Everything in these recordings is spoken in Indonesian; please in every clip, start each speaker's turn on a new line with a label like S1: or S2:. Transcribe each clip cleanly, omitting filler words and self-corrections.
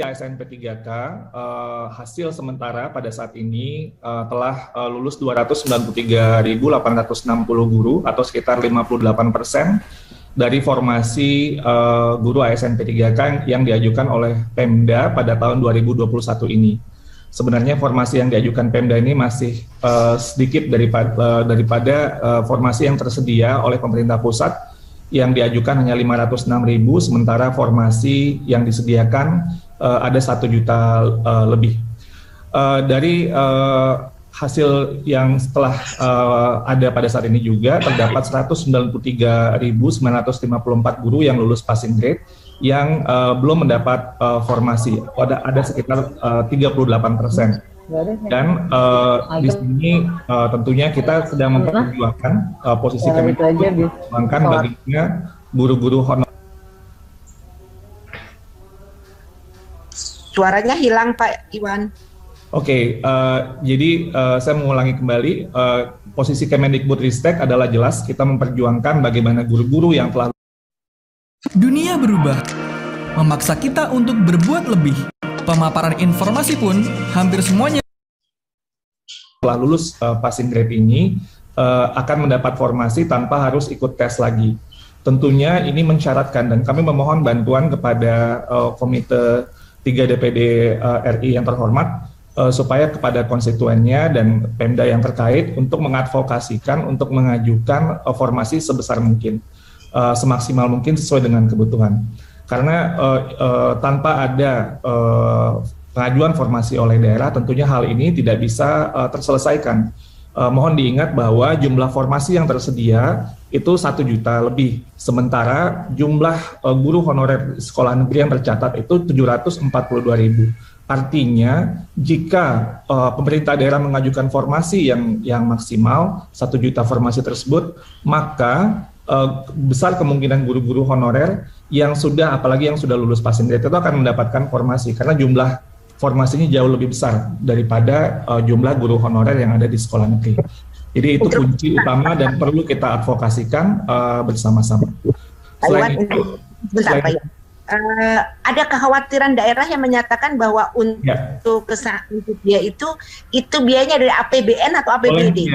S1: ASN P3K hasil sementara pada saat ini telah lulus 293.860 guru atau sekitar 58% dari formasi guru ASN P3K yang diajukan oleh Pemda pada tahun 2021 ini. Sebenarnya formasi yang diajukan Pemda ini masih sedikit daripada formasi yang tersedia oleh pemerintah pusat yang diajukan hanya 506.000, sementara formasi yang disediakan ada 1 juta lebih. Dari hasil yang setelah ada pada saat ini juga terdapat 193.954 guru yang lulus passing grade yang belum mendapat formasi. Ada sekitar 38%. Dan di sini tentunya kita sedang memperjuangkan posisi kami memperjuangkan baginya guru-guru honorer.
S2: Suaranya hilang Pak Iwan.
S1: Oke, jadi saya mengulangi kembali, posisi Kemendikbudristek adalah jelas kita memperjuangkan bagaimana guru-guru yang telah.
S3: Dunia berubah, memaksa kita untuk berbuat lebih. Pemaparan informasi pun hampir semuanya
S1: telah lulus passing grade ini akan mendapat formasi tanpa harus ikut tes lagi. Tentunya ini mensyaratkan dan kami memohon bantuan kepada Komite 3 DPD RI yang terhormat supaya kepada konstituennya dan Pemda yang terkait untuk mengadvokasikan untuk mengajukan formasi sebesar mungkin, semaksimal mungkin sesuai dengan kebutuhan. Karena tanpa ada pengajuan formasi oleh daerah, tentunya hal ini tidak bisa terselesaikan. Mohon diingat bahwa jumlah formasi yang tersedia itu 1 juta lebih, sementara jumlah guru honorer sekolah negeri yang tercatat itu 742.000. Artinya jika pemerintah daerah mengajukan formasi yang maksimal 1 juta formasi tersebut, maka besar kemungkinan guru-guru honorer yang sudah, apalagi yang sudah lulus passing grade itu akan mendapatkan formasi karena jumlah formasinya jauh lebih besar daripada jumlah guru honorer yang ada di sekolah negeri. Jadi itu kunci utama dan perlu kita advokasikan bersama-sama. Selain itu,
S2: ada kekhawatiran daerah yang menyatakan bahwa untuk dia itu biayanya dari APBN atau APBD?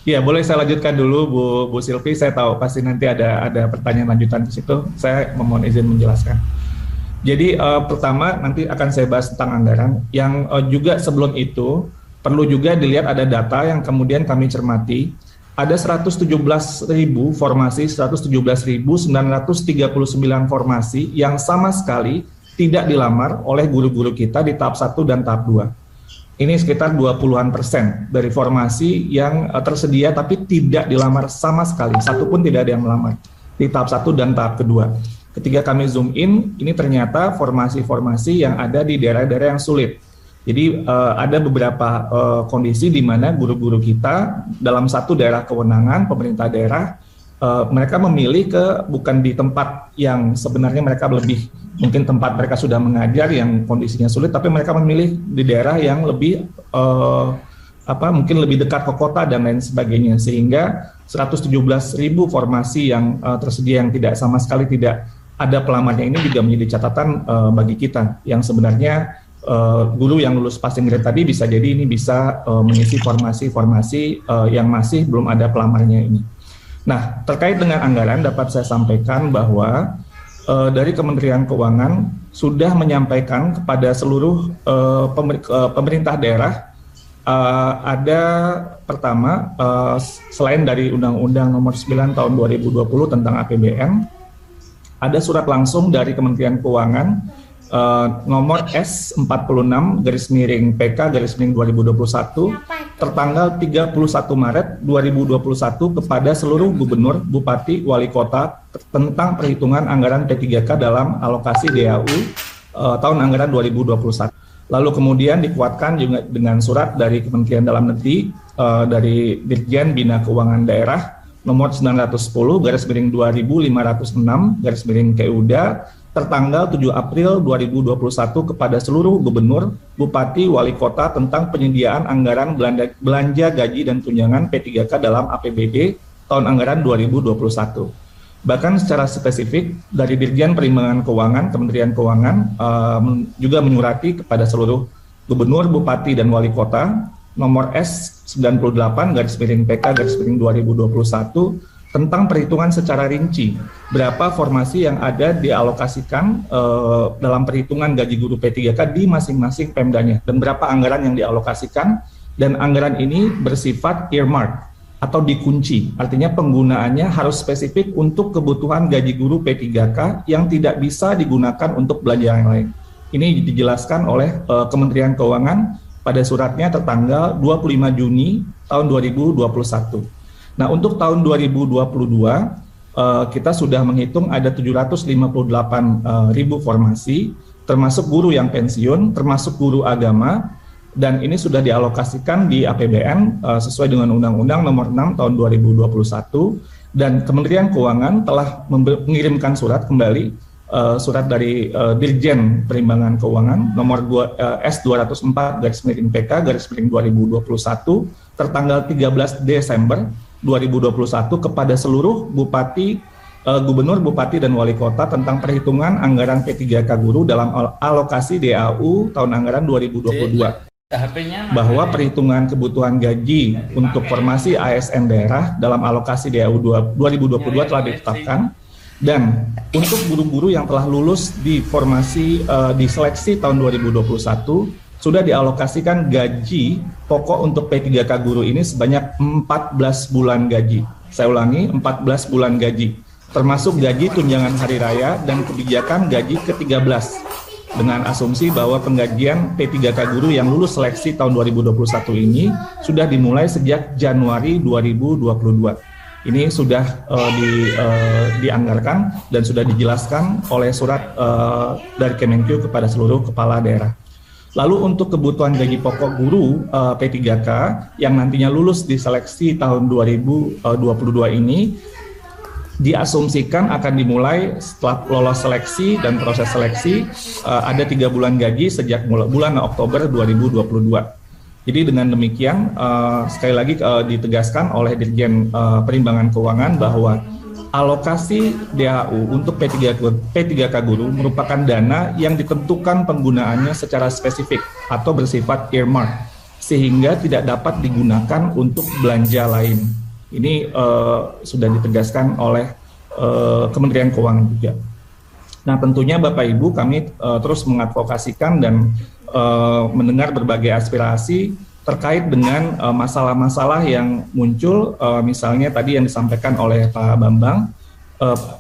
S1: Iya, boleh saya lanjutkan dulu Bu Silvi. Saya tahu pasti nanti ada pertanyaan lanjutan di situ. Saya memohon izin menjelaskan. Jadi pertama nanti akan saya bahas tentang anggaran. Yang juga sebelum itu perlu juga dilihat ada data yang kemudian kami cermati. Ada 117.000 formasi, 117.939 formasi yang sama sekali tidak dilamar oleh guru-guru kita di tahap 1 dan tahap 2. Ini sekitar 20% dari formasi yang tersedia tapi tidak dilamar sama sekali. Satu pun tidak ada yang melamar di tahap 1 dan tahap kedua. Ketika kami zoom in, ini ternyata formasi-formasi yang ada di daerah-daerah yang sulit. Jadi ada beberapa kondisi di mana guru-guru kita dalam satu daerah kewenangan pemerintah daerah, mereka memilih bukan di tempat yang sebenarnya mereka lebih, mungkin tempat mereka sudah mengajar yang kondisinya sulit, tapi mereka memilih di daerah yang lebih mungkin lebih dekat ke kota dan lain sebagainya, sehingga 117.000 formasi yang tersedia yang tidak sama sekali tidak ada pelamarnya ini juga menjadi catatan bagi kita yang sebenarnya guru yang lulus passing grade tadi bisa jadi ini bisa mengisi formasi-formasi yang masih belum ada pelamarnya ini. Nah, terkait dengan anggaran dapat saya sampaikan bahwa dari Kementerian Keuangan sudah menyampaikan kepada seluruh pemerintah daerah ada pertama selain dari Undang-Undang Nomor 9 Tahun 2020 tentang APBN, ada surat langsung dari Kementerian Keuangan nomor S46/PK/2021 tertanggal 31 Maret 2021 kepada seluruh gubernur, bupati, wali kota tentang perhitungan anggaran P3K dalam alokasi DAU tahun anggaran 2021. Lalu kemudian dikuatkan juga dengan surat dari Kementerian Dalam Negeri dari Dirjen Bina Keuangan Daerah nomor 910/2506/KUDA tertanggal 7 April 2021 kepada seluruh gubernur, bupati, wali kota tentang penyediaan anggaran belanja gaji dan tunjangan P3K dalam APBD tahun anggaran 2021. Bahkan secara spesifik dari Dirjen Perimbangan Keuangan, Kementerian Keuangan juga menyurati kepada seluruh gubernur, bupati, dan wali kota nomor S98/PK/2021 tentang perhitungan secara rinci berapa formasi yang ada dialokasikan dalam perhitungan gaji guru P3K di masing-masing Pemdanya dan berapa anggaran yang dialokasikan, dan anggaran ini bersifat earmark atau dikunci, artinya penggunaannya harus spesifik untuk kebutuhan gaji guru P3K yang tidak bisa digunakan untuk belanja yang lain. Ini dijelaskan oleh Kementerian Keuangan pada suratnya tertanggal 25 Juni tahun 2021. Nah, untuk tahun 2022 kita sudah menghitung ada 758.000 formasi, termasuk guru yang pensiun, termasuk guru agama, dan ini sudah dialokasikan di APBN sesuai dengan Undang-Undang Nomor 6 Tahun 2021, dan Kementerian Keuangan telah mengirimkan surat kembali, surat dari Dirjen Perimbangan Keuangan nomor S204/PK/2021 tertanggal 13 Desember 2021 kepada seluruh bupati, gubernur, bupati, dan wali kota tentang perhitungan anggaran P3K guru dalam alokasi DAU tahun anggaran 2022. Bahwa perhitungan kebutuhan gaji untuk formasi ASN daerah dalam alokasi DAU 2022 telah ditetapkan, dan untuk guru-guru yang telah lulus di formasi di seleksi tahun 2021 sudah dialokasikan gaji pokok untuk P3K guru ini sebanyak 14 bulan gaji. Saya ulangi, 14 bulan gaji, termasuk gaji tunjangan hari raya dan kebijakan gaji ke-13. Dengan asumsi bahwa penggajian P3K guru yang lulus seleksi tahun 2021 ini sudah dimulai sejak Januari 2022. Ini sudah dianggarkan dan sudah dijelaskan oleh surat dari Kemenkeu kepada seluruh kepala daerah. Lalu untuk kebutuhan gaji pokok guru P3K yang nantinya lulus di seleksi tahun 2022 ini diasumsikan akan dimulai setelah lolos seleksi dan proses seleksi ada 3 bulan gaji sejak bulan Oktober 2022. Jadi dengan demikian sekali lagi ditegaskan oleh Dirjen Perimbangan Keuangan bahwa alokasi DAU untuk P3K guru merupakan dana yang ditentukan penggunaannya secara spesifik atau bersifat earmark sehingga tidak dapat digunakan untuk belanja lain. Ini sudah ditegaskan oleh Kementerian Keuangan juga. Nah, tentunya Bapak Ibu, kami terus mengadvokasikan dan mendengar berbagai aspirasi terkait dengan masalah-masalah yang muncul, misalnya tadi yang disampaikan oleh Pak Bambang.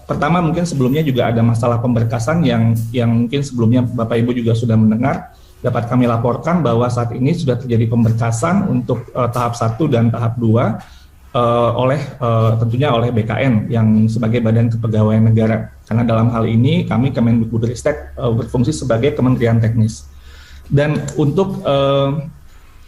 S1: Pertama, mungkin sebelumnya juga ada masalah pemberkasan yang mungkin sebelumnya Bapak Ibu juga sudah mendengar. Dapat kami laporkan bahwa saat ini sudah terjadi pemberkasan untuk tahap 1 dan tahap 2 tentunya oleh BKN yang sebagai Badan Kepegawaian Negara. Karena dalam hal ini kami Kemendikbudristek berfungsi sebagai kementerian teknis. Dan untuk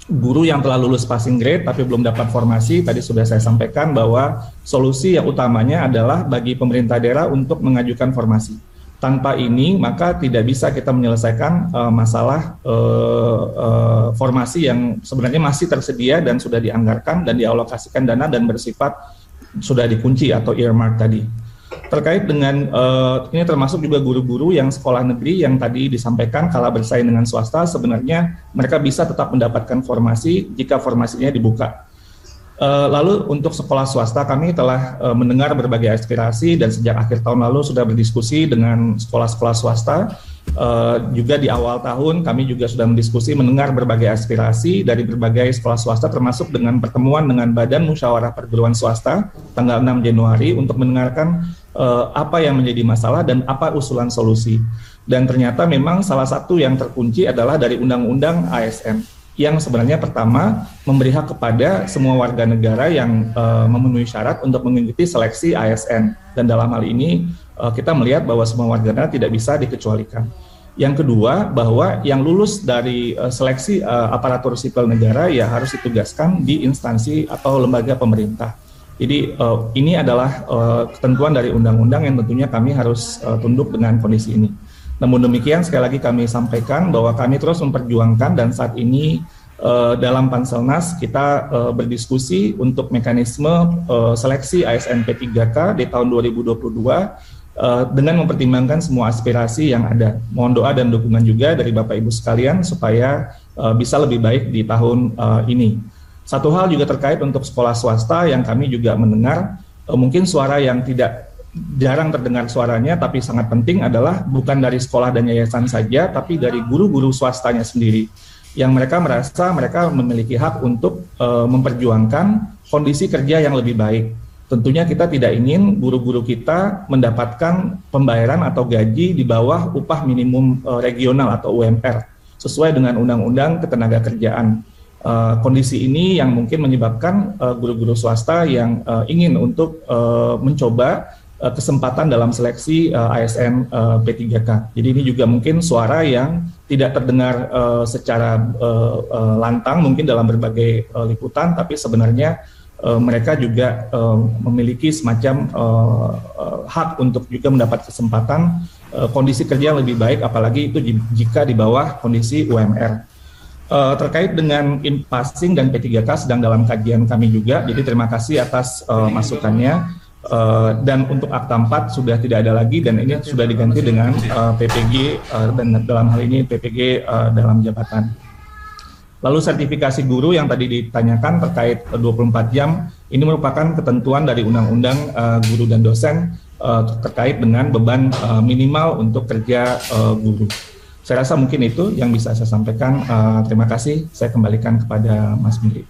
S1: guru yang telah lulus passing grade tapi belum dapat formasi, tadi sudah saya sampaikan bahwa solusi yang utamanya adalah bagi pemerintah daerah untuk mengajukan formasi. Tanpa ini maka tidak bisa kita menyelesaikan masalah formasi yang sebenarnya masih tersedia dan sudah dianggarkan dan dialokasikan dana dan bersifat sudah dikunci atau earmark tadi. Terkait dengan ini termasuk juga guru-guru yang sekolah negeri yang tadi disampaikan kalah bersaing dengan swasta, sebenarnya mereka bisa tetap mendapatkan formasi jika formasinya dibuka. Lalu untuk sekolah swasta kami telah mendengar berbagai aspirasi dan sejak akhir tahun lalu sudah berdiskusi dengan sekolah-sekolah swasta. Juga di awal tahun kami juga sudah mendiskusi mendengar berbagai aspirasi dari berbagai sekolah swasta termasuk dengan pertemuan dengan Badan Musyawarah Perguruan Swasta tanggal 6 Januari untuk mendengarkan apa yang menjadi masalah dan apa usulan solusi. Dan ternyata memang salah satu yang terkunci adalah dari Undang-Undang ASN. Yang sebenarnya pertama memberi hak kepada semua warga negara yang memenuhi syarat untuk mengikuti seleksi ASN, dan dalam hal ini kita melihat bahwa semua warga negara tidak bisa dikecualikan. Yang kedua, bahwa yang lulus dari seleksi aparatur sipil negara ya harus ditugaskan di instansi atau lembaga pemerintah. Jadi ini adalah ketentuan dari undang-undang yang tentunya kami harus tunduk dengan kondisi ini. Namun demikian sekali lagi kami sampaikan bahwa kami terus memperjuangkan dan saat ini dalam Panselnas kita berdiskusi untuk mekanisme seleksi ASN P3K di tahun 2022 dengan mempertimbangkan semua aspirasi yang ada. Mohon doa dan dukungan juga dari Bapak Ibu sekalian supaya bisa lebih baik di tahun ini. Satu hal juga terkait untuk sekolah swasta yang kami juga mendengar, mungkin suara yang jarang terdengar suaranya tapi sangat penting adalah bukan dari sekolah dan yayasan saja, tapi dari guru-guru swastanya sendiri, yang mereka merasa mereka memiliki hak untuk memperjuangkan kondisi kerja yang lebih baik. Tentunya kita tidak ingin guru-guru kita mendapatkan pembayaran atau gaji di bawah upah minimum regional atau UMR sesuai dengan Undang-Undang Ketenagakerjaan. Kondisi ini yang mungkin menyebabkan guru-guru swasta yang ingin untuk mencoba kesempatan dalam seleksi ASN P3K. Jadi ini juga mungkin suara yang tidak terdengar secara lantang mungkin dalam berbagai liputan, tapi sebenarnya mereka juga memiliki semacam hak untuk juga mendapat kesempatan kondisi kerja yang lebih baik, apalagi itu jika di bawah kondisi UMR. Terkait dengan in-passing dan P3K sedang dalam kajian kami juga, jadi terima kasih atas masukannya. Dan untuk Akta 4 sudah tidak ada lagi dan ini sudah diganti dengan PPG dan dalam hal ini PPG dalam jabatan. Lalu sertifikasi guru yang tadi ditanyakan terkait 24 jam, ini merupakan ketentuan dari Undang-Undang Guru dan Dosen terkait dengan beban minimal untuk kerja guru. Saya rasa mungkin itu yang bisa saya sampaikan. Terima kasih, saya kembalikan kepada Mas Bindi.